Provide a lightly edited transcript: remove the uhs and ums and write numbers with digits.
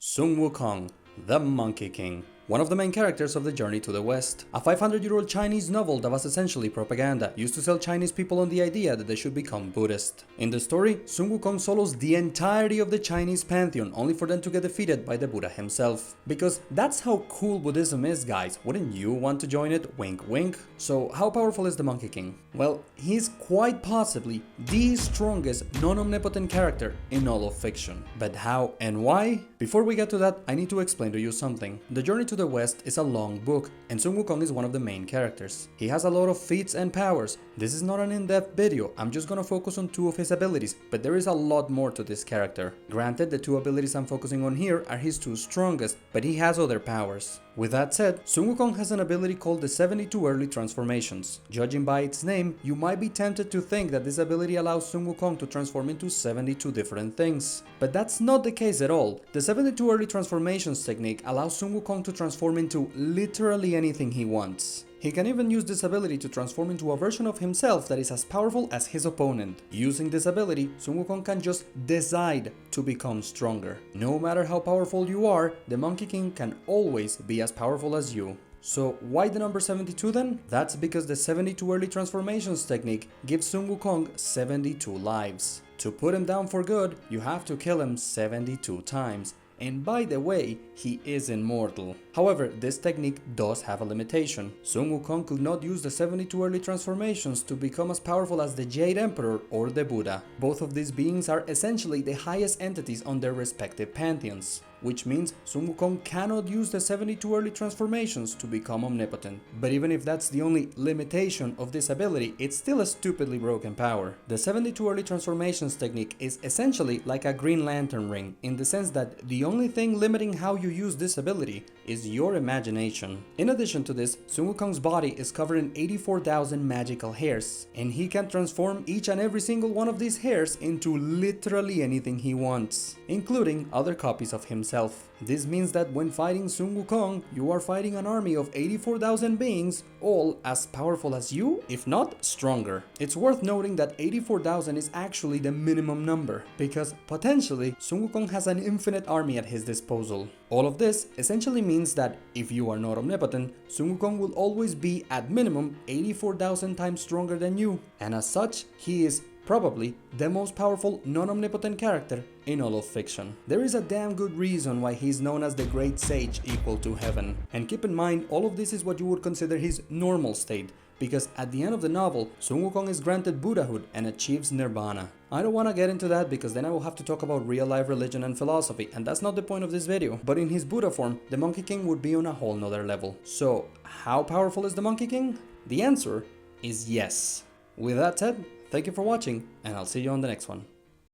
Sun Wukong, the Monkey King, one of the main characters of The Journey to the West, a 500-year-old Chinese novel that was essentially propaganda, used to sell Chinese people on the idea that they should become Buddhist. In the story, Sun Wukong solos the entirety of the Chinese pantheon only for them to get defeated by the Buddha himself. Because that's how cool Buddhism is, guys. Wouldn't you want to join it? Wink wink. So how powerful is the Monkey King? Well, he's quite possibly the strongest non-omnipotent character in all of fiction. But how and why? Before we get to that, I need to explain to you something. The Journey to the West is a long book, and Sun Wukong is one of the main characters. He has a lot of feats and powers. This is not an in-depth video, I'm just gonna focus on two of his abilities, but there is a lot more to this character. Granted, the two abilities I'm focusing on here are his two strongest, but he has other powers. With that said, Sun Wukong has an ability called the 72 Early Transformations. Judging by its name, you might be tempted to think that this ability allows Sun Wukong to transform into 72 different things. But that's not the case at all. The 72 Early Transformations technique allows Sun Wukong to transform into literally anything he wants. He can even use this ability to transform into a version of himself that is as powerful as his opponent. Using this ability, Sun Wukong can just decide to become stronger. No matter how powerful you are, the Monkey King can always be as powerful as you. So why the number 72 then? That's because the 72 Early Transformations technique gives Sun Wukong 72 lives. To put him down for good, you have to kill him 72 times. And by the way, he is immortal. However, this technique does have a limitation. Sun Wukong could not use the 72 early transformations to become as powerful as the Jade Emperor or the Buddha. Both of these beings are essentially the highest entities on their respective pantheons, which means Sun Wukong cannot use the 72 early transformations to become omnipotent. But even if that's the only limitation of this ability, it's still a stupidly broken power. The 72 early transformations technique is essentially like a Green Lantern ring, in the sense that the only thing limiting how you use this ability is your imagination. In addition to this, Sun Wukong's body is covered in 84,000 magical hairs, and he can transform each and every single one of these hairs into literally anything he wants, including other copies of himself. This means that when fighting Sun Wukong, you are fighting an army of 84,000 beings, all as powerful as you, if not stronger. It's worth noting that 84,000 is actually the minimum number, because potentially Sun Wukong has an infinite army at his disposal. All of this essentially means that if you are not omnipotent, Sun Wukong will always be at minimum 84,000 times stronger than you, and as such, he is probably the most powerful non-omnipotent character in all of fiction. There is a damn good reason why he's known as the Great Sage equal to heaven. And keep in mind, all of this is what you would consider his normal state, because at the end of the novel, Sun Wukong is granted Buddhahood and achieves Nirvana. I don't want to get into that because then I will have to talk about real-life religion and philosophy, and that's not the point of this video. But in his Buddha form, the Monkey King would be on a whole nother level. So, how powerful is the Monkey King? The answer is yes. With that said, thank you for watching, and I'll see you on the next one.